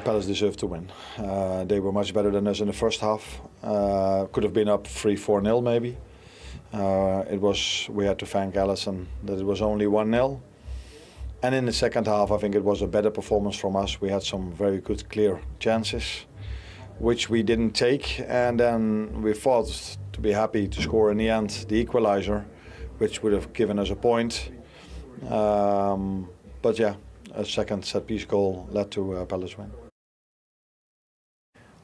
Palace deserved to win. They were much better than us in the first half. Could have been up 3-4-0 maybe. We had to thank Alisson that it was only 1-0. And in the second half, I think it was a better performance from us. We had some very good, clear chances, which we didn't take. And then we fought to be happy to score in the end the equaliser, which would have given us a point. But yeah, a second set-piece goal led to a Palace win.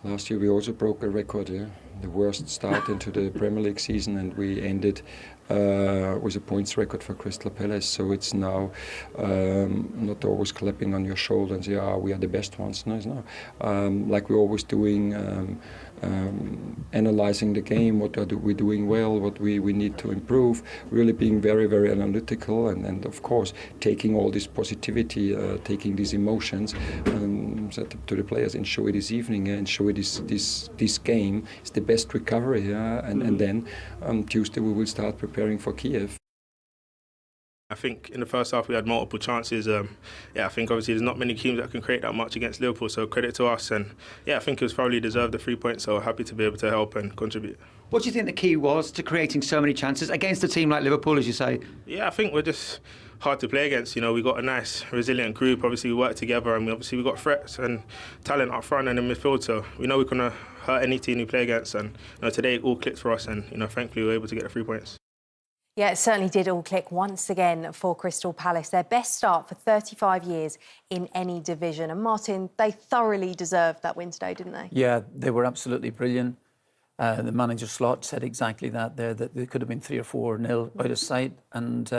Last year we also broke a record, yeah? The worst start into the Premier League season, and we ended with a points record for Crystal Palace. So it's now not always clapping on your shoulder and say, we are the best ones. No, it's not. Like we're always doing, analysing the game, what are we doing well, what we need to improve, really being very, very analytical, and of course taking all this positivity, taking these emotions to the players and show it this evening and show it this game is the best recovery, and then Tuesday we will start preparing for Kiev. I think in the first half we had multiple chances. I think obviously there's not many teams that can create that much against Liverpool, so credit to us. And yeah, I think it was probably deserved the 3 points, so happy to be able to help and contribute. What do you think the key was to creating so many chances against a team like Liverpool, as you say? Yeah, I think we're just hard to play against. You know, we got a nice, resilient group. Obviously, we work together, and we got threats and talent up front and in midfield. So we know we're gonna hurt any team we play against. And today it all clicked for us, and thankfully we were able to get the 3 points. Yeah, it certainly did all click once again for Crystal Palace. Their best start for 35 years in any division. And Martin, they thoroughly deserved that win today, didn't they? Yeah, they were absolutely brilliant. The manager Slot said exactly that there, that they could have been 3 or 4-0 out of sight. And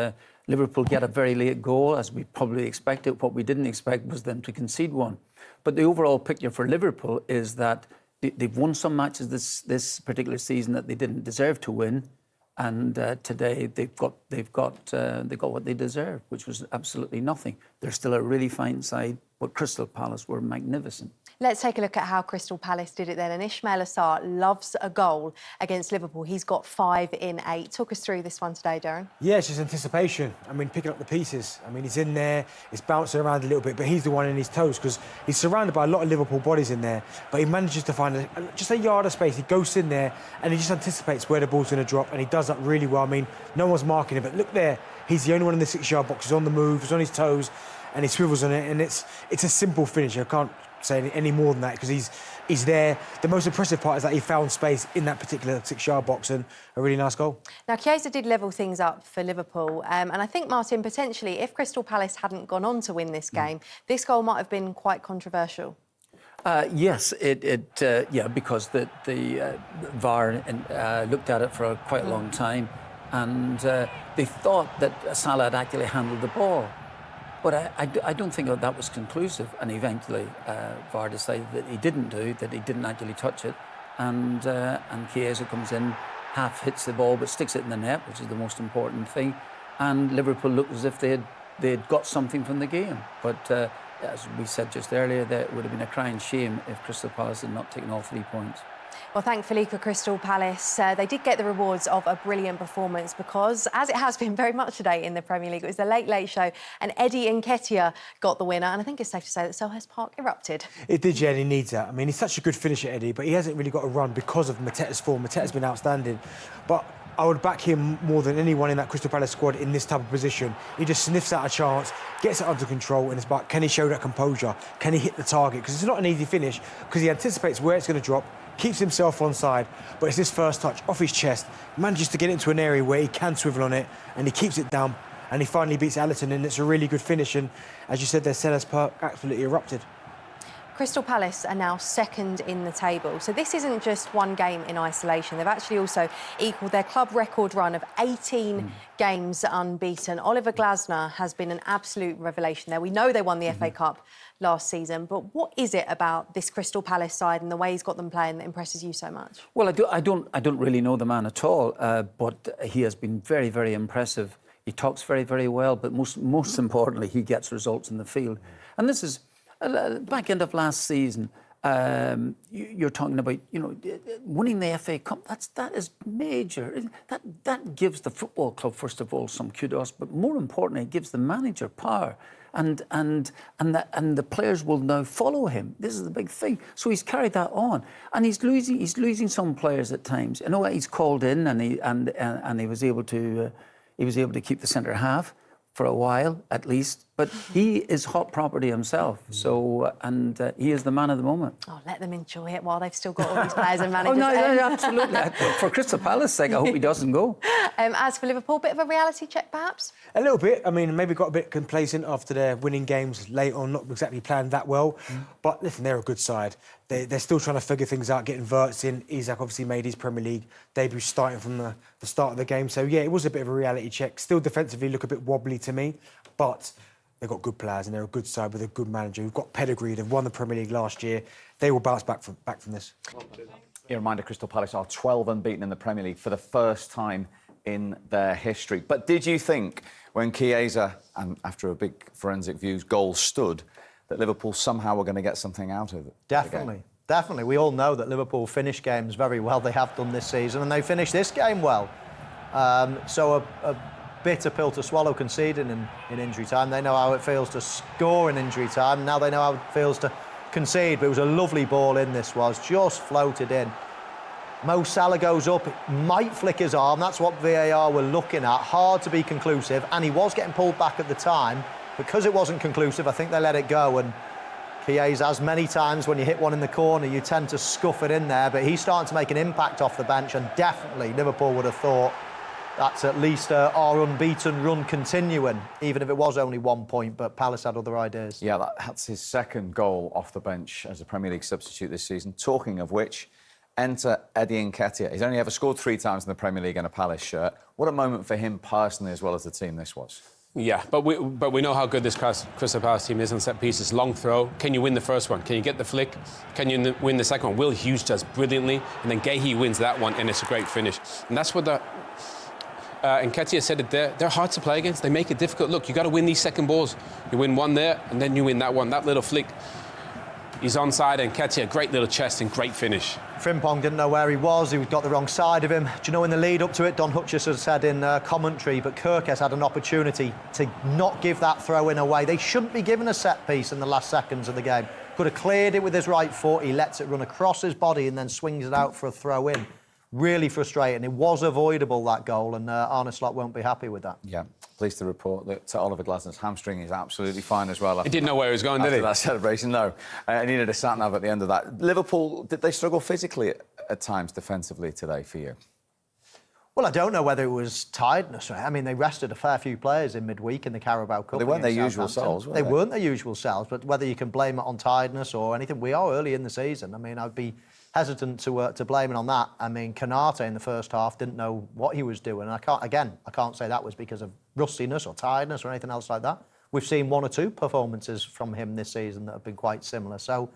Liverpool get a very late goal, as we probably expected. What we didn't expect was them to concede one. But the overall picture for Liverpool is that they've won some matches this particular season that they didn't deserve to win. And today they've got what they deserve, which was absolutely nothing. They're still a really fine side, but Crystal Palace were magnificent. Let's take a look at how Crystal Palace did it then. And Ismail Assar loves a goal against Liverpool. He's got 5 in 8. Talk us through this one today, Darren. Yeah, it's just anticipation. I mean, picking up the pieces. I mean, he's in there, he's bouncing around a little bit, but he's the one in his toes because he's surrounded by a lot of Liverpool bodies in there, but he manages to find just a yard of space. He goes in there and he just anticipates where the ball's going to drop, and he does that really well. I mean, no one's marking him, but look there, he's the only one in the 6-yard box. He's on the move, he's on his toes, and he swivels on it, and it's a simple finish. I can't say any more than that because he's there. The most impressive part is that he found space in that particular 6-yard box, and a really nice goal. Now, Chiesa did level things up for Liverpool, and I think, Martin, potentially, if Crystal Palace hadn't gone on to win this game, this goal might have been quite controversial. Yes, because the VAR looked at it for quite a long time, and they thought that Salah had actually handled the ball. But I don't think that was conclusive, and eventually VAR decided that he didn't actually touch it, and Chiesa comes in, half hits the ball but sticks it in the net, which is the most important thing, and Liverpool looked as if they'd got something from the game. But as we said just earlier, that it would have been a crying shame if Crystal Palace had not taken all 3 points. Well, thankfully for Crystal Palace, they did get the rewards of a brilliant performance because, as it has been very much today in the Premier League, it was the Late Show, and Eddie Nketiah got the winner, and I think it's safe to say that Selhurst Park erupted. It did, yeah, and he needs that. I mean, he's such a good finisher, Eddie, but he hasn't really got a run because of Mateta's form. Mateta's been outstanding, but I would back him more than anyone in that Crystal Palace squad in this type of position. He just sniffs out a chance, gets it under control, and it's about, can he show that composure? Can he hit the target? Because it's not an easy finish, because he anticipates where it's going to drop, keeps himself onside, but it's his first touch off his chest, manages to get into an area where he can swivel on it, and he keeps it down, and he finally beats Alisson, and it's a really good finish. And as you said, their Selhurst Park absolutely erupted. Crystal Palace are now second in the table. So this isn't just one game in isolation. They've actually also equalled their club record run of 18 games unbeaten. Oliver Glasner has been an absolute revelation there. We know they won the FA Cup last season, but what is it about this Crystal Palace side and the way he's got them playing that impresses you so much? Well, I don't really know the man at all, but he has been very, very impressive. He talks very, very well, but most importantly, he gets results in the field. And this is back end of last season. You're talking about, winning the FA Cup. That is major. That gives the football club, first of all, some kudos, but more importantly, it gives the manager power. and the players will now follow him. This is the big thing. So he's carried that on, and he's losing some players at times. I know he's called in, and he was able to keep the centre half for a while at least, but he is hot property himself. So he is the man of the moment. Oh, let them enjoy it while they've still got all these players and managers. Absolutely. For Crystal Palace's sake, I hope he doesn't go. As for Liverpool, bit of a reality check, perhaps. A little bit. I mean, maybe got a bit complacent after their winning games late on, not exactly planned that well. But listen, they're a good side. They're still trying to figure things out, getting Wirtz in. Isak obviously made his Premier League debut starting from the start of the game. So, yeah, it was a bit of a reality check. Still defensively look a bit wobbly to me. But they've got good players and they're a good side with a good manager who've got pedigree. They've won the Premier League last year. They will bounce back from this. A reminder, Crystal Palace are 12 unbeaten in the Premier League for the first time in their history. But did you think when Chiesa, and after a big forensic views, goal stood, that Liverpool somehow were going to get something out of it? Definitely. Definitely. We all know that Liverpool finish games very well. They have done this season, and they finished this game well. So a bitter pill to swallow conceding in injury time. They know how it feels to score in injury time. Now they know how it feels to concede. But it was a lovely ball in, this was. Just floated in. Mo Salah goes up, might flick his arm. That's what VAR were looking at. Hard to be conclusive. And he was getting pulled back at the time. Because it wasn't conclusive, I think they let it go. And Chiesa, as many times when you hit one in the corner, you tend to scuff it in there. But he's starting to make an impact off the bench. And definitely Liverpool would have thought that's at least our unbeaten run continuing, even if it was only 1 point, but Palace had other ideas. Yeah, that's his second goal off the bench as a Premier League substitute this season. Talking of which, enter Eddie Nketiah. He's only ever scored 3 times in the Premier League in a Palace shirt. What a moment for him personally as well as the team this was. Yeah, but we know how good this Crystal Palace team is on set pieces. Long throw. Can you win the first one? Can you get the flick? Can you win the second one? Will Hughes does brilliantly, and then Guéhi wins that one, and it's a great finish. And that's what Nketiah said it there. They're hard to play against. They make it difficult. Look, you got to win these second balls. You win one there, and then you win that one. That little flick. He's onside, and Nketiah, great little chest and great finish. Frimpong didn't know where he was. He got the wrong side of him. Do you know, in the lead up to it, Don Hutchison said in commentary, but Kirkes had an opportunity to not give that throw-in away. They shouldn't be given a set piece in the last seconds of the game. Could have cleared it with his right foot. He lets it run across his body and then swings it out for a throw-in. Really frustrating. It was avoidable, that goal, and Arne won't be happy with that. Yeah, pleased to report that Oliver Glasner's hamstring is absolutely fine as well. He didn't know where he was going, did he? After that celebration, no. He needed a sat-nav at the end of that. Liverpool, did they struggle physically at times defensively today for you? Well, I don't know whether it was tiredness. I mean, they rested a fair few players in midweek in the Carabao Cup. Well, they weren't their usual selves, were they? They weren't their usual selves, but whether you can blame it on tiredness or anything, we are early in the season. I mean, I'd be hesitant to blame it on that. I mean, Konate in the first half didn't know what he was doing. And I can't say that was because of rustiness or tiredness or anything else like that. We've seen 1 or 2 performances from him this season that have been quite similar. So,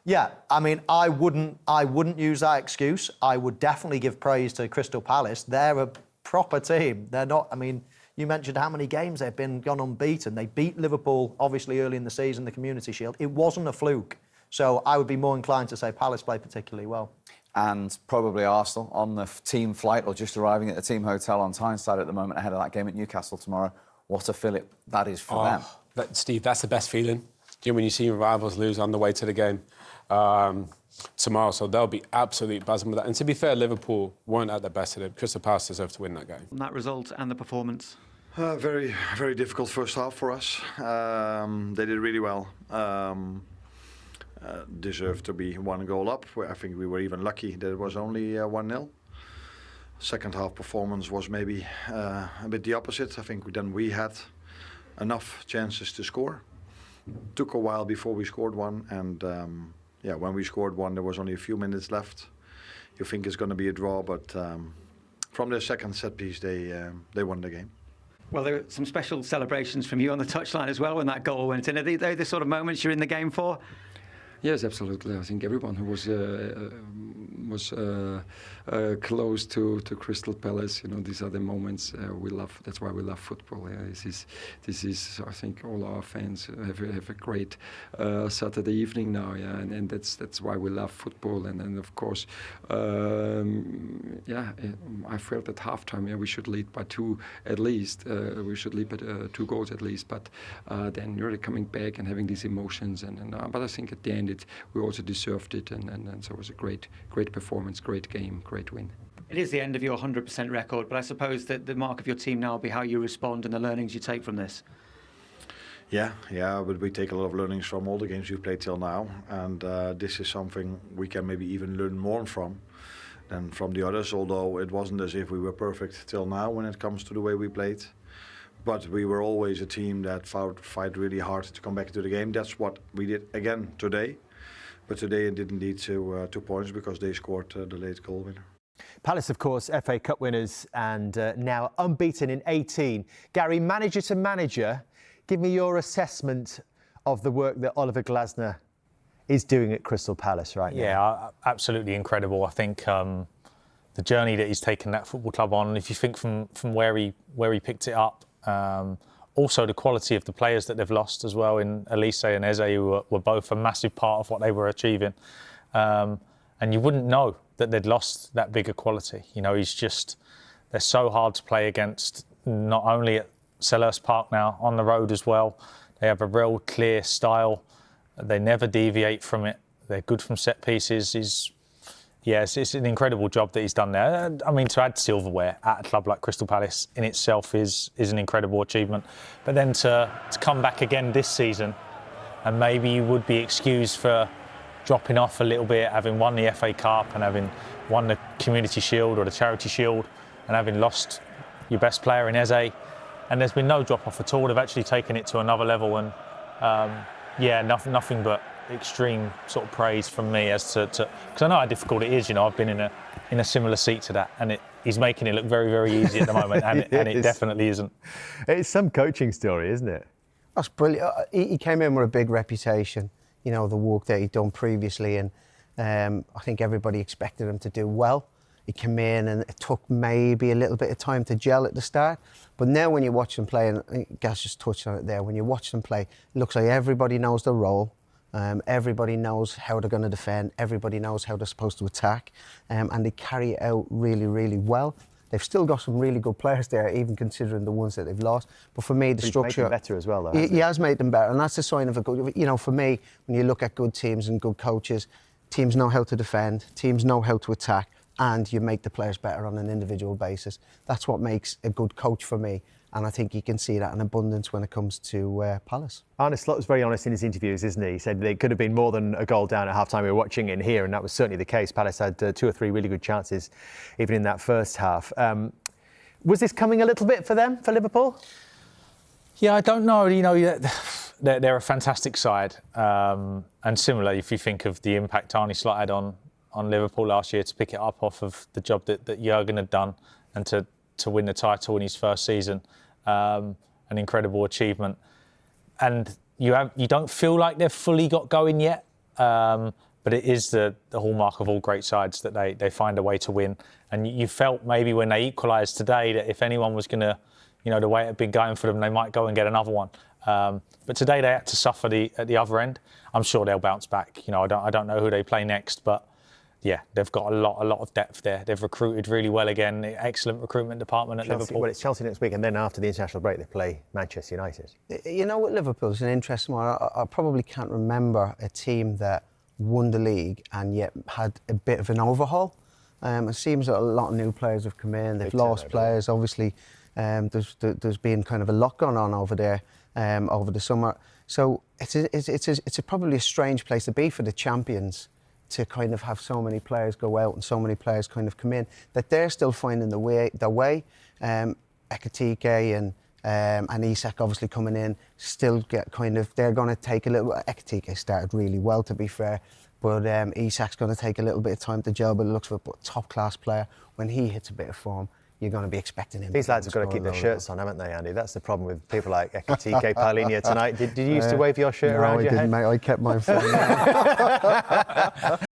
yeah, I mean, I wouldn't use that excuse. I would definitely give praise to Crystal Palace. They're a proper team. They're not, I mean, you mentioned how many games they've gone unbeaten. They beat Liverpool, obviously, early in the season, the Community Shield. It wasn't a fluke. So I would be more inclined to say Palace played particularly well. And probably Arsenal on the team flight or just arriving at the team hotel on Tyneside at the moment ahead of that game at Newcastle tomorrow. What a fillip that is for them. Steve, that's the best feeling. When you see your rivals lose on the way to the game tomorrow. So they'll be absolutely buzzing with that. And to be fair, Liverpool weren't at their best today. Crystal Palace deserved to win that game. And that result and the performance? Very, very difficult first half for us. They did really well. Deserved to be 1 goal up. I think we were even lucky that it was only 1-0. Second half performance was maybe a bit the opposite. I think we had enough chances to score. Took a while before we scored one, and when we scored one, there was only a few minutes left. You think it's going to be a draw, but from their second set piece, they won the game. Well, there were some special celebrations from you on the touchline as well when that goal went in. Are they the sort of moments you're in the game for? Yes, absolutely. I think everyone who was close to Crystal Palace, these are the moments we love. That's why we love football. Yeah. This is. I think all our fans have a great Saturday evening now. Yeah, and that's why we love football. And of course, I felt at halftime, we should lead by 2 at least. We should lead by 2 goals at least. But then really coming back and having these emotions, but I think at the end we also deserved it, and so it was a great performance, great game, great win. It is the end of your 100% record, but I suppose that the mark of your team now will be how you respond and the learnings you take from this. Yeah, but we take a lot of learnings from all the games we've played till now, and this is something we can maybe even learn more from than from the others, although it wasn't as if we were perfect till now when it comes to the way we played. But we were always a team that fight really hard to come back to the game. That's what we did again today. But today it didn't lead to 2 points because they scored the late goal winner. Palace, of course, FA Cup winners and now unbeaten in 18. Gary, manager to manager, give me your assessment of the work that Oliver Glasner is doing at Crystal Palace right now. Yeah, absolutely incredible. I think the journey that he's taken that football club on, if you think from where he picked it up, also the quality of the players that they've lost as well in Elise and Eze, who were both a massive part of what they were achieving. And you wouldn't know that they'd lost that bigger quality. They're so hard to play against, not only at Selhurst Park now, on the road as well. They have a real clear style. They never deviate from it. They're good from set pieces. It's an incredible job that he's done there. I mean, to add silverware at a club like Crystal Palace in itself is an incredible achievement. But then to come back again this season, and maybe you would be excused for dropping off a little bit, having won the FA Cup and having won the Community Shield or the Charity Shield, and having lost your best player in Eze. And there's been no drop off at all. They've actually taken it to another level, and nothing but extreme sort of praise from me as to because I know how difficult it is. I've been in a similar seat to that, and he's making it look very, very easy at the moment, and it definitely isn't. It's some coaching story, isn't it? That's brilliant. He came in with a big reputation, the work that he'd done previously, and I think everybody expected him to do well. He came in and it took maybe a little bit of time to gel at the start, but now when you watch them play, and Gaz just touched on it there, when you watch them play, it looks like everybody knows their role. Everybody knows how they're going to defend. Everybody knows how they're supposed to attack, and they carry it out really, really well. They've still got some really good players there, even considering the ones that they've lost. But for me, the structure... He's made them better as well, though. He has made them better, and that's a sign of a good... for me, when you look at good teams and good coaches, teams know how to defend, teams know how to attack, and you make the players better on an individual basis. That's what makes a good coach for me. And I think you can see that in abundance when it comes to Palace. Arne Slot was very honest in his interviews, isn't he? He said there could have been more than a goal down at half-time. We were watching in here, and that was certainly the case. Palace had 2 or 3 really good chances, even in that first half. Was this coming a little bit for them, for Liverpool? Yeah, I don't know. They're a fantastic side. And similar, if you think of the impact Arne Slot had on Liverpool last year to pick it up off of the job that Jurgen had done and to win the title in his first season. An incredible achievement, and you don't feel like they've fully got going yet, but it is the hallmark of all great sides that they find a way to win. And you felt maybe when they equalised today that if anyone was going to, the way it had been going for them, they might go and get another one. But today they had to suffer at the other end. I'm sure they'll bounce back. I don't know who they play next, but yeah, they've got a lot of depth there. They've recruited really well again. Excellent recruitment department at Liverpool. Well, it's Chelsea next week, and then after the international break, they play Manchester United. With Liverpool, it's an interesting one. I probably can't remember a team that won the league and yet had a bit of an overhaul. It seems that a lot of new players have come in. They've lost players. Obviously, there's been kind of a lot going on over there over the summer. So it's probably a strange place to be for the champions, to kind of have so many players go out and so many players kind of come in, that they're still finding their way. Nketiah and Isak obviously coming in, still get kind of, they're going to take a little... Nketiah started really well, to be fair, but Isak's going to take a little bit of time to gel, but it looks like a top-class player. When he hits a bit of form, you're going to be expecting him. These lads have got to keep their shirts on, haven't they, Andy? That's the problem with people like Nketiah, Paulinho tonight. Did you used to wave your shirt around your head? No, I didn't, mate. I kept mine for